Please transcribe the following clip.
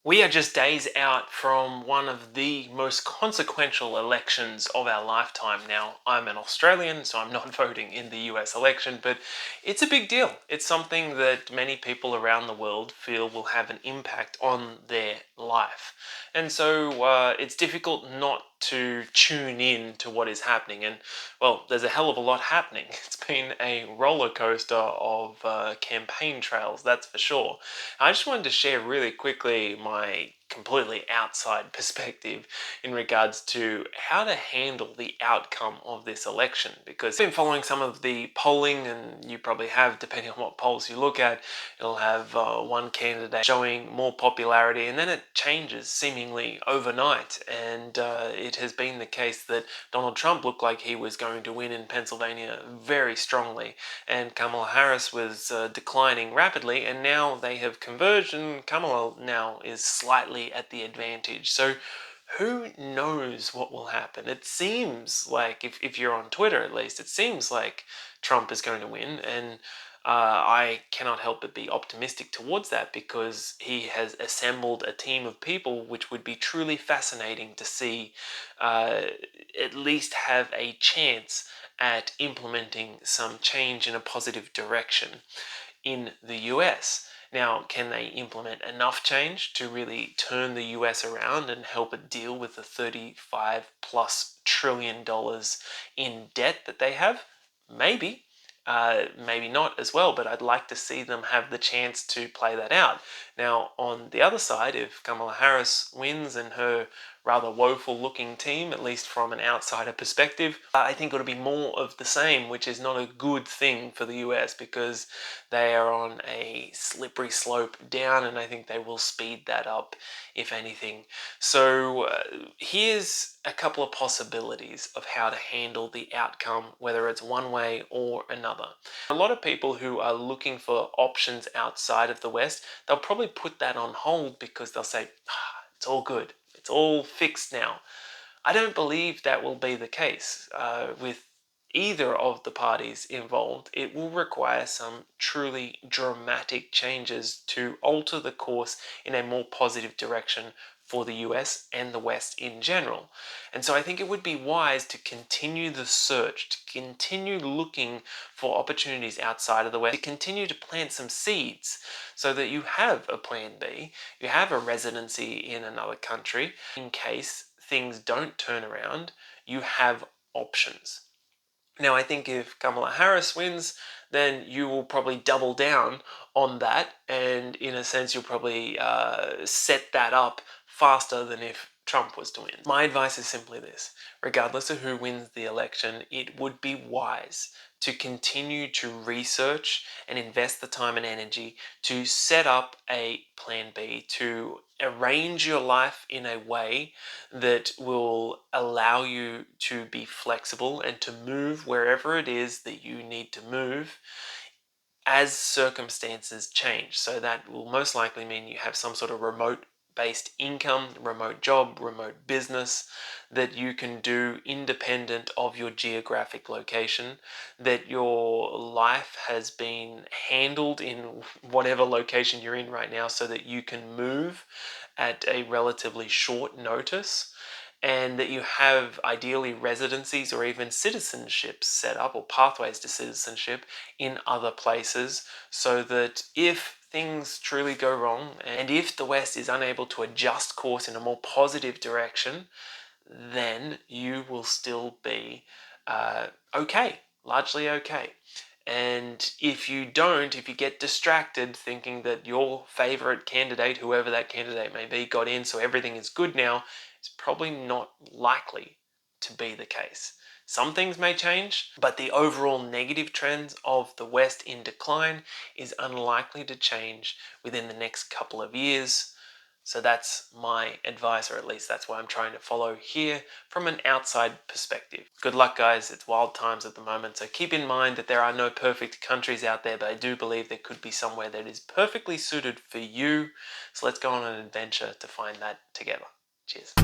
We are just days out from one of the most consequential elections of our lifetime. Now, I'm an Australian, so I'm not voting in the US election, but it's a big deal. It's something that many people around the world feel will have an impact on their life. And so it's difficult not to tune in to what is happening. And well, there's a hell of a lot happening. It's been a roller coaster of campaign trails, that's for sure. I just wanted to share really quickly my completely outside perspective in regards to how to handle the outcome of this election, because I've been following some of the polling, and you probably have, depending on what polls you look at. It'll have one candidate showing more popularity, and then it changes seemingly overnight. And it has been the case that Donald Trump looked like he was going to win in Pennsylvania very strongly, and Kamala Harris was declining rapidly, and now they have converged, and Kamala now is slightly at the advantage. So who knows what will happen? It seems like, if you're on Twitter at least, it seems like Trump is going to win, and I cannot help but be optimistic towards that, because he has assembled a team of people which would be truly fascinating to see at least have a chance at implementing some change in a positive direction in the US. Now, can they implement enough change to really turn the US around and help it deal with the $35+ trillion in debt that they have? Maybe. Maybe not as well, but I'd like to see them have the chance to play that out. Now, on the other side, if Kamala Harris wins and her rather woeful looking team, at least from an outsider perspective, I think it'll be more of the same, which is not a good thing for the US, because they are on a slippery slope down, and I think they will speed that up, if anything. So here's a couple of possibilities of how to handle the outcome, whether it's one way or another. A lot of people who are looking for options outside of the West, they'll probably put that on hold, because they'll say, it's all good. It's all fixed now. I don't believe that will be the case with either of the parties involved. It will require some truly dramatic changes to alter the course in a more positive direction for the US and the West in general. And so I think it would be wise to continue the search, to continue looking for opportunities outside of the West, to continue to plant some seeds so that you have a plan B, you have a residency in another country in case things don't turn around. You have options. Now, I think if Kamala Harris wins, then you will probably double down on that, and in a sense, you'll probably set that up faster than if Trump was to win. My advice is simply this: regardless of who wins the election, it would be wise to continue to research and invest the time and energy to set up a plan B, to arrange your life in a way that will allow you to be flexible and to move wherever it is that you need to move as circumstances change. So that will most likely mean you have some sort of remote based income, remote job, remote business that you can do independent of your geographic location, that your life has been handled in whatever location you're in right now, so that you can move at a relatively short notice, and that you have ideally residencies or even citizenships set up, or pathways to citizenship in other places, so that if things truly go wrong, and if the West is unable to adjust course in a more positive direction, then you will still be okay, largely okay. And if you don't, if you get distracted thinking that your favorite candidate, whoever that candidate may be, got in, so everything is good now, it's probably not likely to be the case. Some things may change, but the overall negative trends of the West in decline is unlikely to change within the next couple of years. So that's my advice, or at least that's what I'm trying to follow here from an outside perspective. Good luck, guys. It's wild times at the moment, so keep in mind that there are no perfect countries out there, but I do believe there could be somewhere that is perfectly suited for you. So let's go on an adventure to find that together. Cheers.